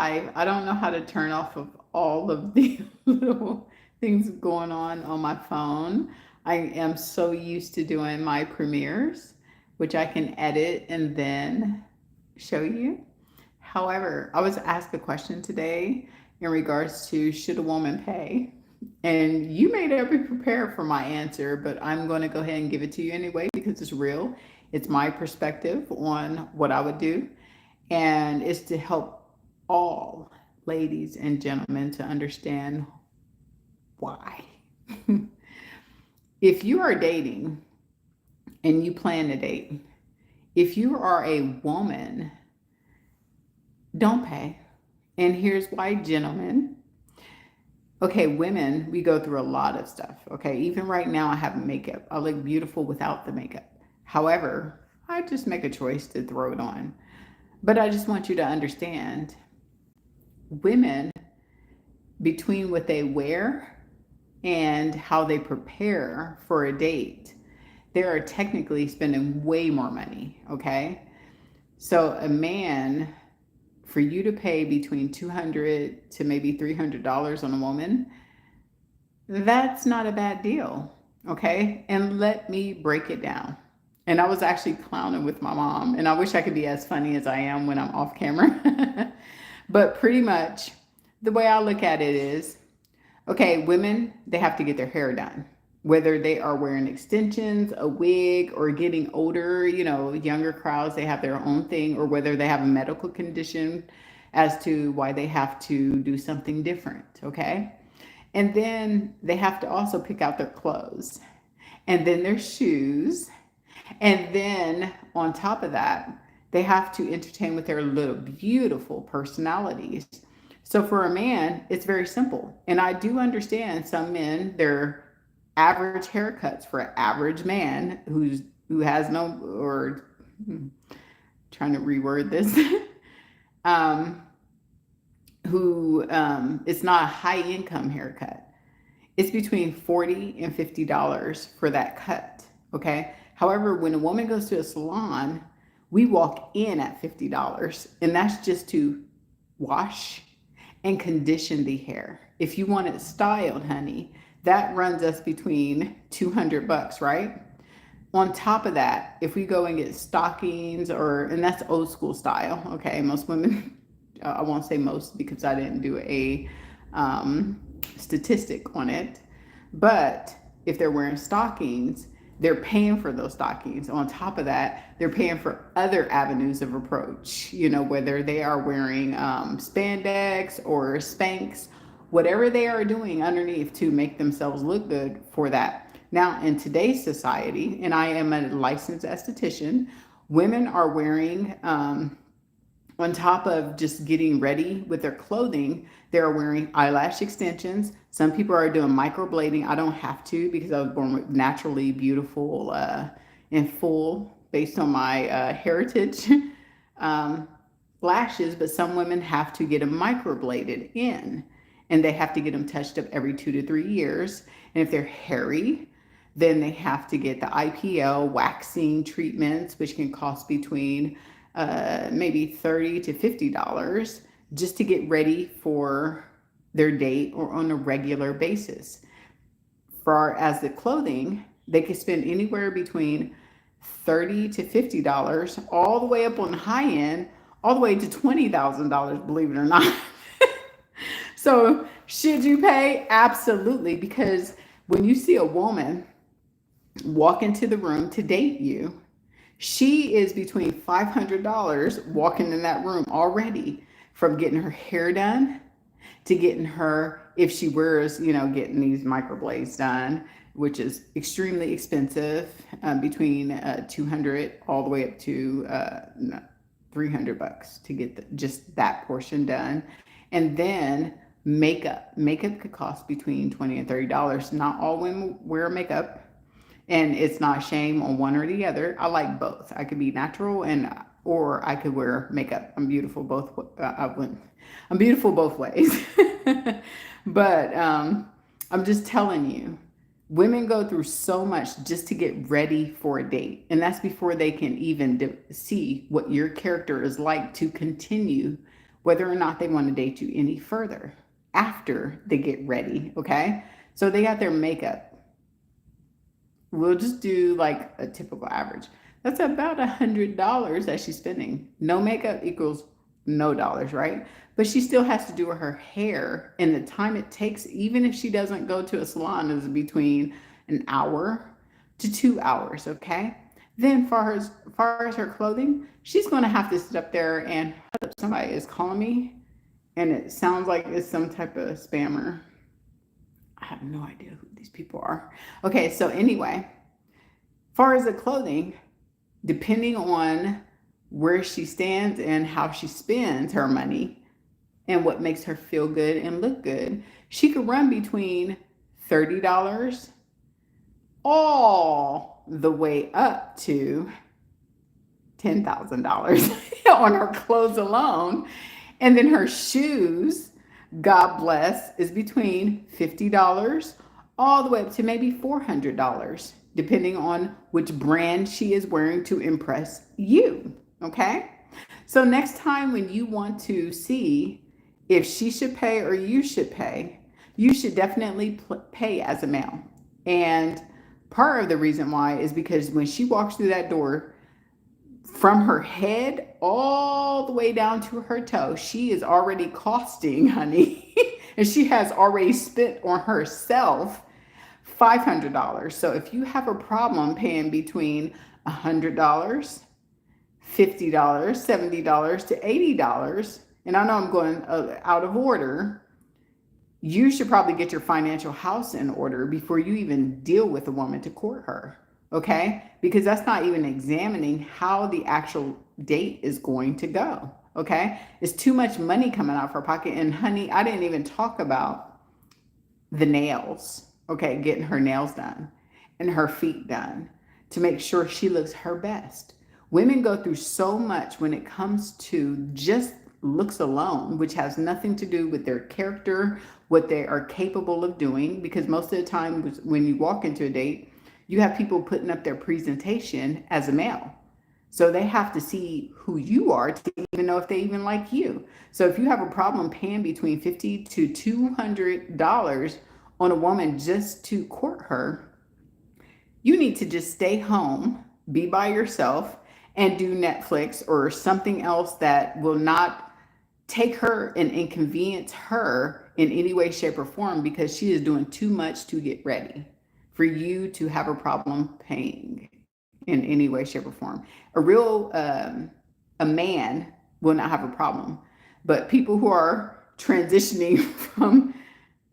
live. I don't know how to turn off of all of the little things going on my phone. I am so used to doing my premieres, which I can edit and then show you. However, I was asked a question today in regards to should a woman pay? And you may not be prepared for my answer, but I'm going to go ahead and give it to you anyway because it's real. It's my perspective on what I would do, and it's to help all ladies and gentlemen to understand why. If you are dating and you plan to date, if you are a woman, don't pay. And here's why, gentlemen. Okay, women, we go through a lot of stuff. Okay, even right now, I have makeup. I look beautiful without the makeup. However, I just make a choice to throw it on. But I just want you to understand women, between what they wear and how they prepare for a date, they are technically spending way more money. Okay, so a man, for you to pay between $200 to maybe $300 on a woman, that's not a bad deal. Okay, and let me break it down. And I was actually clowning with my mom, and I wish I could be as funny as I am when I'm off camera. But pretty much the way I look at it is, okay, women, they have to get their hair done. Whether they are wearing extensions, a wig, or getting older, younger crowds, they have their own thing, or whether they have a medical condition as to why they have to do something different, okay? And then they have to also pick out their clothes, and then their shoes, and then on top of that, they have to entertain with their little beautiful personalities. So for a man, it's very simple. And I do understand some men, their average haircuts for an average man who has no, or trying to reword this, um, who it's not a high income haircut. It's between $40 and $50 for that cut. Okay. However, when a woman goes to a salon, we walk in at $50, and that's just to wash and condition the hair. If you want it styled, honey, that runs us between $200, right? On top of that, if we go and get stockings, and that's old school style, okay? Most women, I won't say most because I didn't do a statistic on it, but if they're wearing stockings, they're paying for those stockings. On top of that, they're paying for other avenues of approach, whether they are wearing spandex or Spanx, whatever they are doing underneath to make themselves look good for that. Now, in today's society, and I am a licensed esthetician, women are wearing, on top of just getting ready with their clothing, they're wearing eyelash extensions. Some people are doing microblading. I don't have to because I was born with naturally beautiful and full based on my heritage lashes, but some women have to get them microbladed in, and they have to get them touched up every 2 to 3 years. And if they're hairy, then they have to get the IPL waxing treatments, which can cost between maybe $30 to $50 just to get ready for their date or on a regular basis. For as the clothing, they could spend anywhere between $30 to $50, all the way up on the high end, all the way to $20,000, believe it or not. So should you pay? Absolutely, because when you see a woman walk into the room to date you, she is between $500 walking in that room already, from getting her hair done to getting her, if she wears, getting these microblades done, which is extremely expensive, between 200 all the way up to $300 to get just that portion done. And then makeup could cost between $20 and $30. Not all women wear makeup, and it's not shame on one or the other. I like both. I could be natural or I could wear makeup. I'm beautiful both. I'm beautiful both ways. But I'm just telling you, women go through so much just to get ready for a date, and that's before they can even see what your character is like to continue whether or not they want to date you any further after they get ready, okay? So they got their makeup. We'll just do like a typical average. That's about $100 that she's spending. No makeup equals no dollars, right? But she still has to do her hair, and the time it takes, even if she doesn't go to a salon, is between an hour to 2 hours, okay? Then far as her clothing, she's going to have to sit up there and somebody is calling me, and it sounds like it's some type of spammer. I have no idea who these people are. Okay, so anyway, far as the clothing, depending on where she stands and how she spends her money and what makes her feel good and look good, she could run between $30 all the way up to $10,000 on her clothes alone. And then her shoes, God bless, is between $50 all the way up to maybe $400, depending on which brand she is wearing to impress you, okay? So next time when you want to see if she should pay or you should pay, you should definitely pay as a male. And part of the reason why is because when she walks through that door, from her head all the way down to her toe, she is already costing, honey, and she has already spent on herself $500. So if you have a problem paying between $100, $50, $70 to $80, and I know I'm going out of order, you should probably get your financial house in order before you even deal with a woman to court her, okay? Because that's not even examining how the actual date is going to go, okay? It's too much money coming out of her pocket. And honey, I didn't even talk about the nails, okay? Getting her nails done and her feet done to make sure she looks her best. Women go through so much when it comes to just looks alone, which has nothing to do with their character, what they are capable of doing, because most of the time when you walk into a date, you have people putting up their presentation as a male. So they have to see who you are to even know if they even like you. So if you have a problem paying between $50 to $200 on a woman just to court her, you need to just stay home, be by yourself, and do Netflix or something else that will not take her and inconvenience her in any way, shape, or form, because she is doing too much to get ready for you to have a problem paying in any way, shape, or form. A man will not have a problem, but people who are transitioning from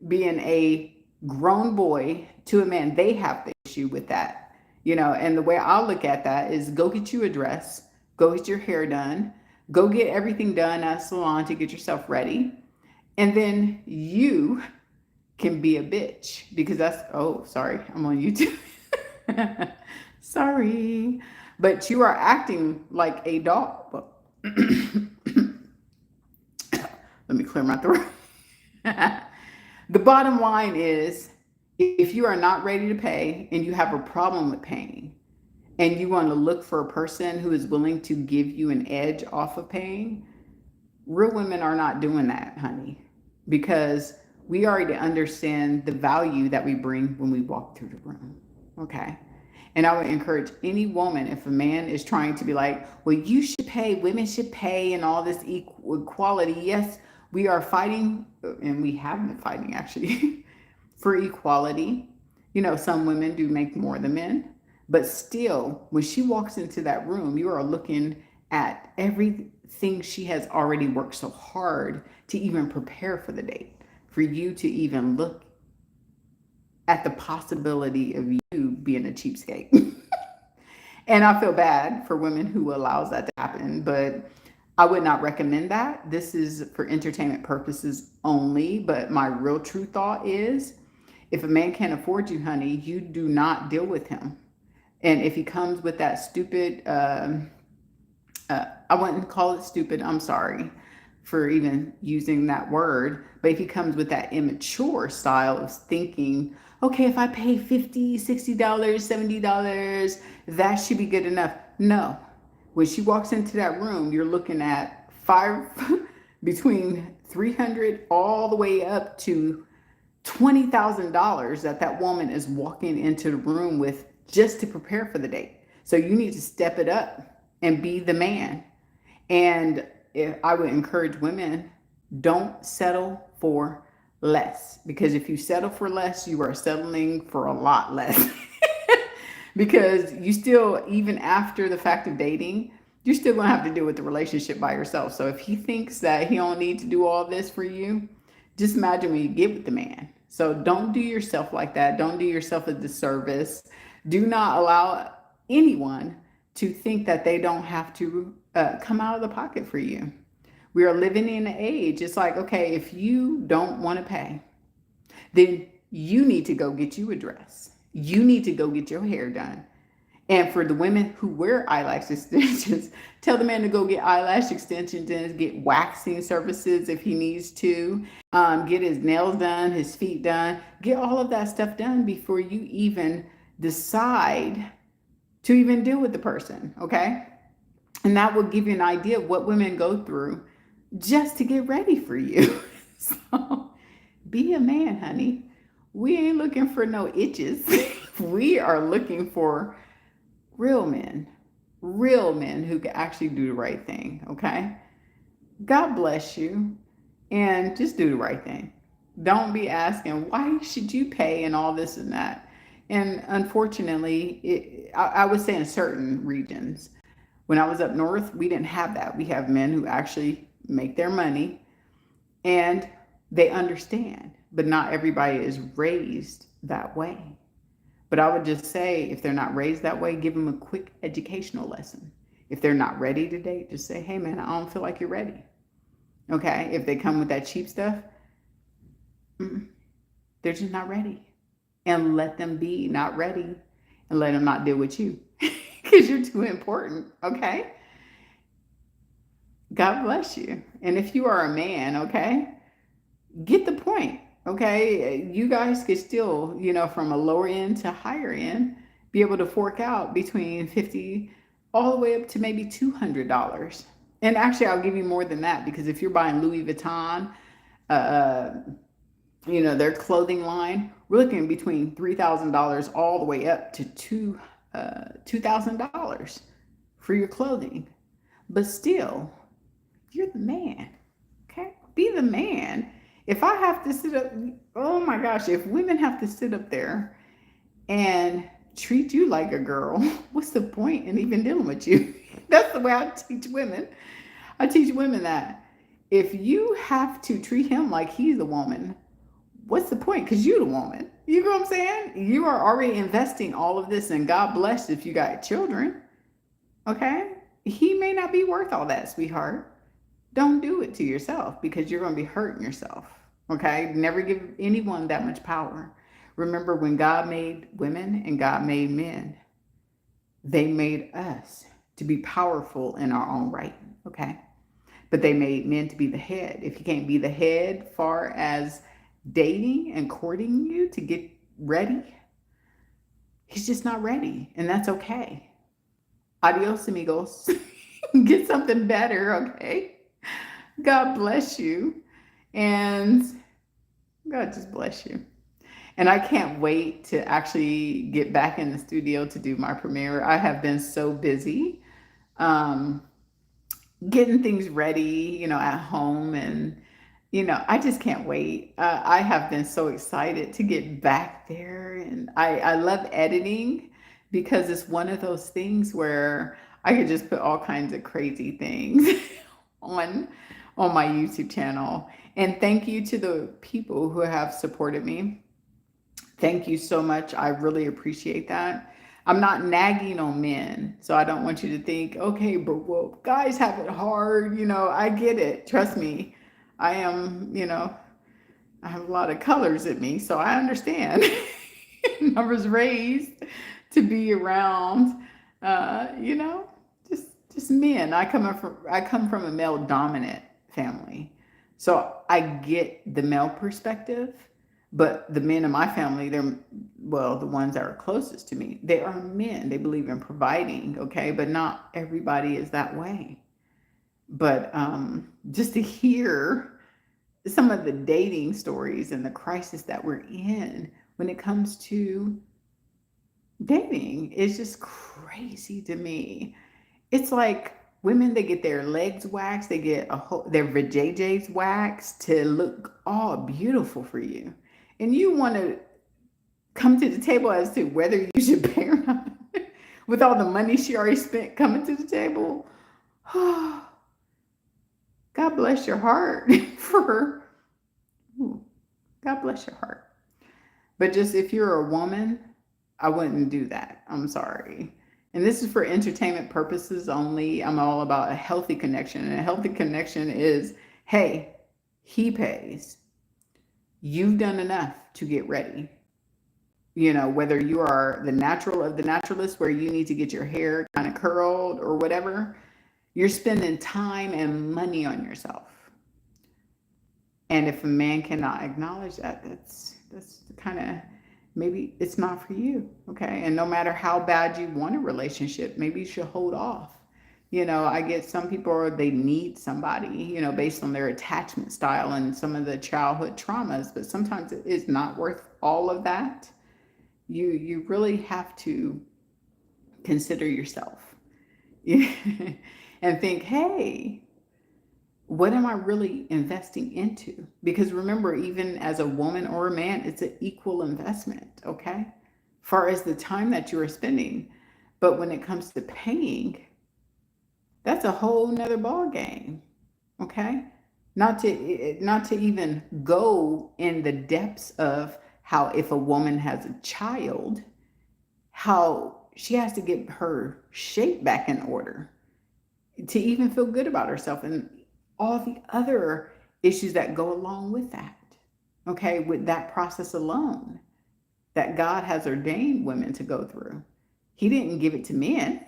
being a grown boy to a man, they have the issue with that, you know. And the way I look at that is, go get you a dress, go get your hair done, go get everything done at a salon to get yourself ready, and then you can be a bitch, because that's, oh, sorry, I'm on YouTube. Sorry, but you are acting like a dog. Let me clear my throat. The bottom line is, if you are not ready to pay and you have a problem with paying, and you want to look for a person who is willing to give you an edge off of paying, real women are not doing that, honey, because we already understand the value that we bring when we walk through the room, okay? And I would encourage any woman, if a man is trying to be like, well, you should pay, women should pay, and all this equality, yes, we are fighting, and we have been fighting actually, for equality. You know, some women do make more than men, but still, when she walks into that room, you are looking at everything she has already worked so hard to even prepare for the date, for you to even look at the possibility of you being a cheapskate. And I feel bad for women who allows that to happen, but I would not recommend that. This is for entertainment purposes only, but my real true thought is, if a man can't afford you, honey, you do not deal with him. And if he comes with that stupid, I wouldn't call it stupid, I'm sorry for even using that word, but if he comes with that immature style of thinking, okay, if I pay $50, $60, $70, that should be good enough. No. When she walks into that room, you're looking at between $300 all the way up to $20,000 that woman is walking into the room with just to prepare for the date. So you need to step it up and be the man. And if I would encourage women, don't settle for less, because if you settle for less, you are settling for a lot less. Because you still, even after the fact of dating, you're still gonna have to deal with the relationship by yourself. So if he thinks that he don't need to do all this for you, just imagine when you get with the man. So don't do yourself like that. Don't do yourself a disservice. Do not allow anyone to think that they don't have to come out of the pocket for you. We are living in an age. It's like, okay, if you don't want to pay, then you need to go get you a dress. You need to go get your hair done. And for the women who wear eyelash extensions, tell the man to go get eyelash extensions and get waxing services if he needs to. Get his nails done, his feet done. Get all of that stuff done before you even decide to even deal with the person, okay? And that will give you an idea of what women go through just to get ready for you. So be a man, honey. We ain't looking for no itches. We are looking for real men who can actually do the right thing, okay? God bless you, and just do the right thing. Don't be asking, why should you pay and all this and that? And unfortunately, I would say in certain regions, when I was up north, we didn't have that. We have men who actually make their money and they understand, but not everybody is raised that way. But I would just say, if they're not raised that way, give them a quick educational lesson. If they're not ready to date, just say, hey man, I don't feel like you're ready. Okay? If they come with that cheap stuff, they're just not ready. And let them be not ready, and let them not deal with you because you're too important. Okay? God bless you. And if you are a man, okay, get the point. Okay, you guys could still, from a lower end to higher end, be able to fork out between $50 all the way up to maybe $200. And actually, I'll give you more than that, because if you're buying Louis Vuitton, their clothing line, we're looking between $3,000 all the way up to $2,000 for your clothing. But still, you're the man. Okay, be the man. If I have to sit up, oh my gosh, if women have to sit up there and treat you like a girl, what's the point in even dealing with you? That's the way I teach women. I teach women that if you have to treat him like he's a woman, what's the point? Because you're the woman. You know what I'm saying? You are already investing all of this, and God bless if you got children. Okay? He may not be worth all that, sweetheart. Don't do it to yourself, because you're going to be hurting yourself. Okay? Never give anyone that much power. Remember, when God made women and God made men, they made us to be powerful in our own right. Okay? But they made men to be the head. If you can't be the head far as dating and courting you to get ready, he's just not ready. And that's okay. Adios, amigos. Get something better, okay? God bless you. And God just bless you. And I can't wait to actually get back in the studio to do my premiere. I have been so busy getting things ready, at home. And, I just can't wait. I have been so excited to get back there. And I love editing, because it's one of those things where I could just put all kinds of crazy things on my YouTube channel. And thank you to the people who have supported me. Thank you so much. I really appreciate that. I'm not nagging on men, so I don't want you to think, okay, but well, guys have it hard. I get it. Trust me. I am, I have a lot of colors in me, so I understand. I was raised to be around, just men. I come from a male dominant family, so I get the male perspective. But the men in my family, the ones that are closest to me, they are men. They believe in providing, okay? But not everybody is that way. But just to hear some of the dating stories and the crisis that we're in when it comes to dating is just crazy to me. It's like women, they get their legs waxed, they get their vajayjays waxed to look all beautiful for you. And you want to come to the table as to whether you should pay or not with all the money she already spent coming to the table. God bless your heart for, ooh, God bless your heart. But just if you're a woman, I wouldn't do that. I'm sorry. And this is for entertainment purposes only. I'm all about a healthy connection. And a healthy connection is, hey, he pays. You've done enough to get ready. You know, whether you are the natural of the naturalist, where you need to get your hair kind of curled or whatever, you're spending time and money on yourself. And if a man cannot acknowledge that, that's kind of, maybe it's not for you. Okay. And no matter how bad you want a relationship, maybe you should hold off. You know, I get some people, they need somebody, you know, based on their attachment style and some of the childhood traumas, but sometimes it is not worth all of that. You really have to consider yourself and think, hey, what am I really investing into? Because remember, even as a woman or a man, it's an equal investment, okay? Far as the time that you are spending. But when it comes to paying, that's a whole nother ball game, okay? Not to even go in the depths of how, if a woman has a child, how she has to get her shape back in order to even feel good about herself, and all the other issues that go along with that. Okay, with that process alone that God has ordained women to go through. He didn't give it to men.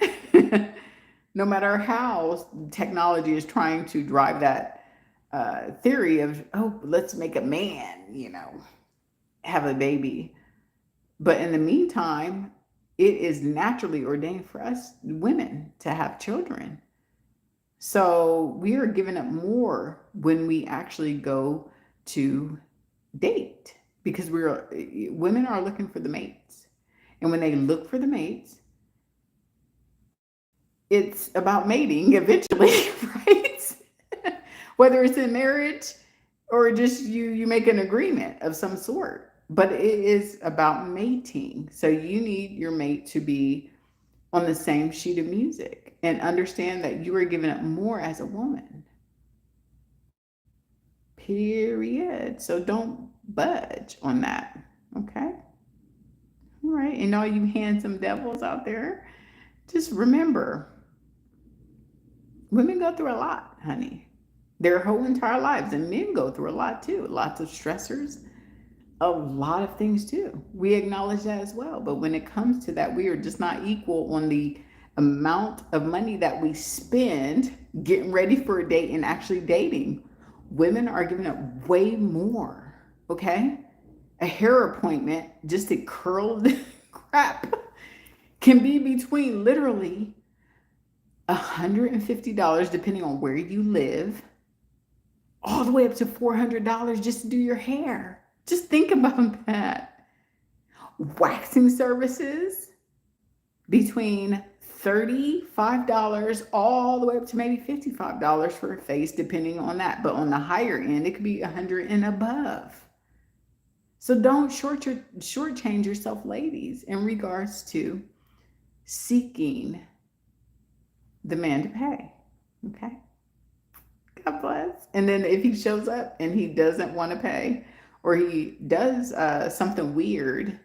No matter how technology is trying to drive that theory of, oh, let's make a man, you know, have a baby. But in the meantime, it is naturally ordained for us women to have children. So we are giving up more when we actually go to date, because women are looking for the mates. And when they look for the mates, it's about mating eventually, right? Whether it's in marriage or just you make an agreement of some sort. But it is about mating. So you need your mate to be on the same sheet of music and understand that you are giving up more as a woman. Period. So don't budge on that. Okay. All right. And all you handsome devils out there, just remember, women go through a lot, honey. Their whole entire lives. And men go through a lot too. Lots of stressors, a lot of things too. We acknowledge that as well. But when it comes to that, we are just not equal on the amount of money that we spend getting ready for a date and actually dating. Women are giving up way more, okay? A hair appointment just to curl the crap can be between literally $150, depending on where you live, all the way up to $400 just to do your hair. Just think about that. Waxing services between $35 all the way up to maybe $55 for a face, depending on that. But on the higher end, it could be $100 and above. So don't shortchange yourself, ladies, in regards to seeking the man to pay. Okay? God bless. And then if he shows up and he doesn't want to pay, or he does something weird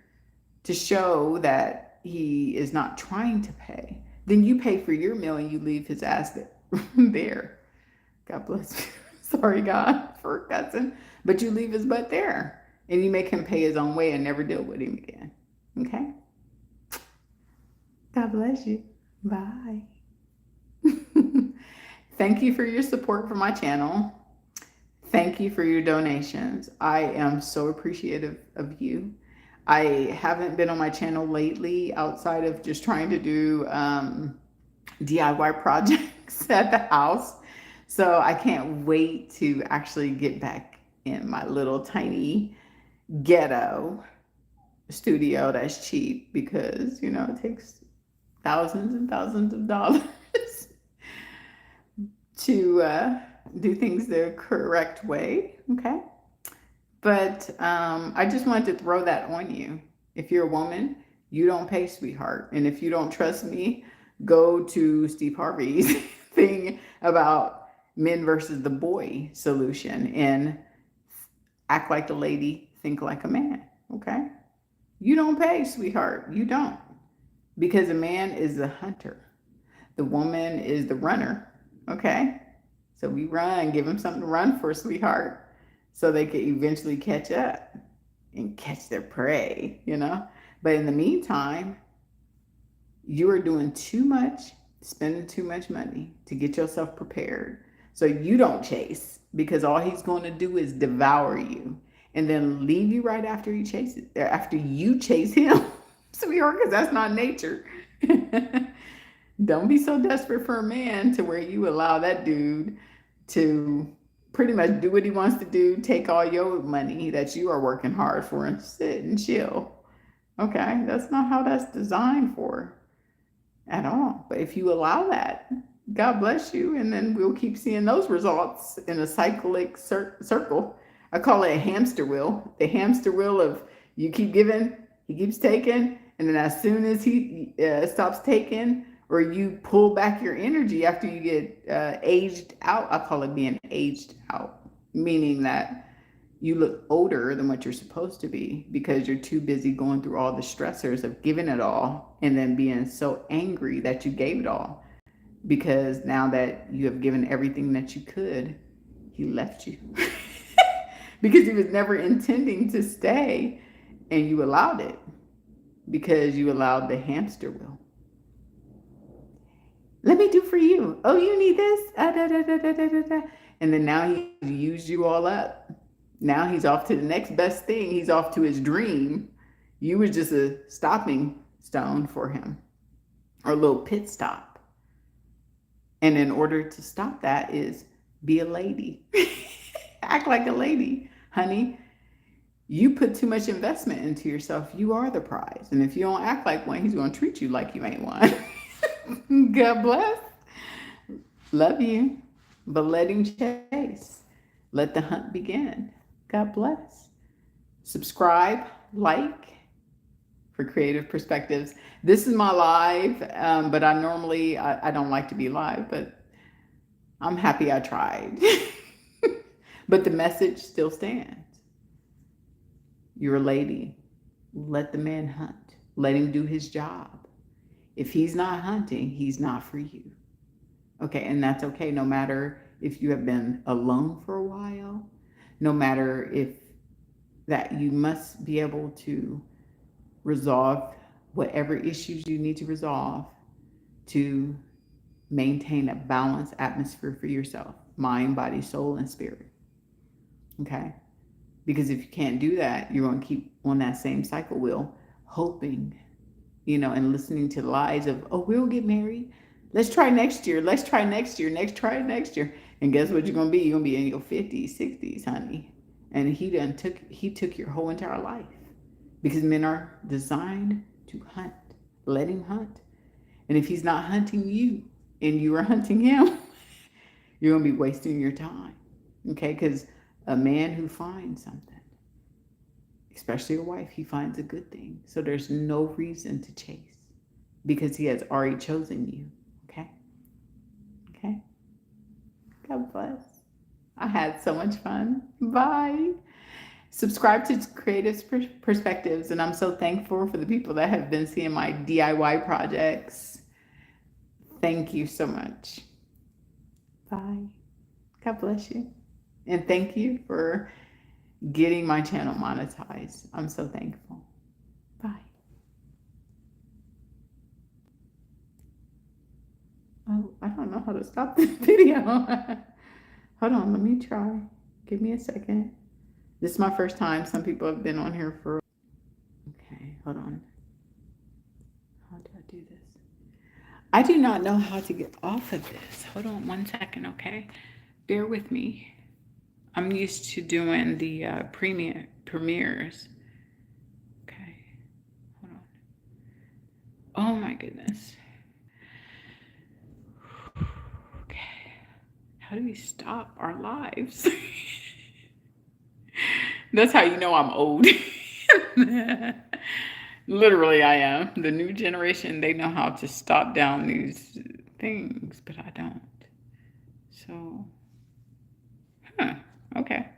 to show that he is not trying to pay, then you pay for your meal and you leave his ass there. God bless you. Sorry, God, for cussing. But you leave his butt there and you make him pay his own way and never deal with him again. Okay? God bless you. Bye. Thank you for your support for my channel. Thank you for your donations. I am so appreciative of you. I haven't been on my channel lately outside of just trying to do DIY projects at the house. So I can't wait to actually get back in my little tiny ghetto studio that's cheap because, it takes thousands and thousands of dollars to do things the correct way. Okay. But I just wanted to throw that on you. If you're a woman, you don't pay, sweetheart. And if you don't trust me, go to Steve Harvey's thing about men versus the boy solution and act like a lady, think like a man. Okay? You don't pay, sweetheart. You don't. Because a man is the hunter, the woman is the runner. Okay? So we run, give them something to run for, sweetheart, so they could eventually catch up and catch their prey, But in the meantime, you are doing too much, spending too much money to get yourself prepared so you don't chase, because all he's going to do is devour you and then leave you right after he chases, after you chase him, sweetheart, because that's not nature. Don't be so desperate for a man to where you allow that dude to pretty much do what he wants to do, take all your money that you are working hard for, and sit and chill. Okay, that's not how that's designed for at all. But if you allow that, God bless you, and then we'll keep seeing those results in a cyclic circle. I call it a hamster wheel. The hamster wheel of you keep giving, he keeps taking, and then as soon as he stops taking, or you pull back your energy after you get aged out. I call it being aged out, meaning that you look older than what you're supposed to be because you're too busy going through all the stressors of giving it all and then being so angry that you gave it all. Because now that you have given everything that you could, he left you. Because he was never intending to stay, and you allowed it because you allowed the hamster wheel. Let me do for you. Oh, you need this? And then now he used you all up. Now he's off to the next best thing. He's off to his dream. You were just a stopping stone for him, or a little pit stop. And in order to stop that is be a lady. Act like a lady, honey. You put too much investment into yourself. You are the prize. And if you don't act like one, he's going to treat you like you ain't one. God bless. Love you. But let him chase. Let the hunt begin. God bless. Subscribe, like for Creative Perspectives. This is my live, but I normally, I don't like to be live, but I'm happy I tried. But the message still stands. You're a lady. Let the man hunt. Let him do his job. If he's not hunting, he's not for you. Okay, and that's okay, no matter if you have been alone for a while, no matter if that you must be able to resolve whatever issues you need to resolve to maintain a balanced atmosphere for yourself, mind, body, soul, and spirit. Okay? Because if you can't do that, you're going to keep on that same cycle wheel, hoping, and listening to the lies of, oh, we'll get married. Let's try next year. Let's try next year. Try next year. And guess what you're going to be? You're going to be in your 50s, 60s, honey. And he took your whole entire life. Because men are designed to hunt. Let him hunt. And if he's not hunting you and you are hunting him, you're going to be wasting your time. Okay? Because a man who finds something, especially a wife, he finds a good thing. So there's no reason to chase because he has already chosen you. Okay? Okay? God bless. I had so much fun. Bye. Subscribe to Creative Perspectives, and I'm so thankful for the people that have been seeing my DIY projects. Thank you so much. Bye. God bless you. And thank you for getting my channel monetized. I'm so thankful. Bye. Oh, I don't know how to stop this video. Hold on, let me try. Give me a second. This is my first time. Some people have been on here for... Okay, hold on. How do I do this? I do not know how to get off of this. Hold on one second, okay? bear with me. I'm used to doing the premieres. Okay, hold on. Oh my goodness. Okay, how do we stop our lives? That's how you know I'm old. Literally, I am. The new generation, they know how to stop down these things, but I don't. So, huh, okay.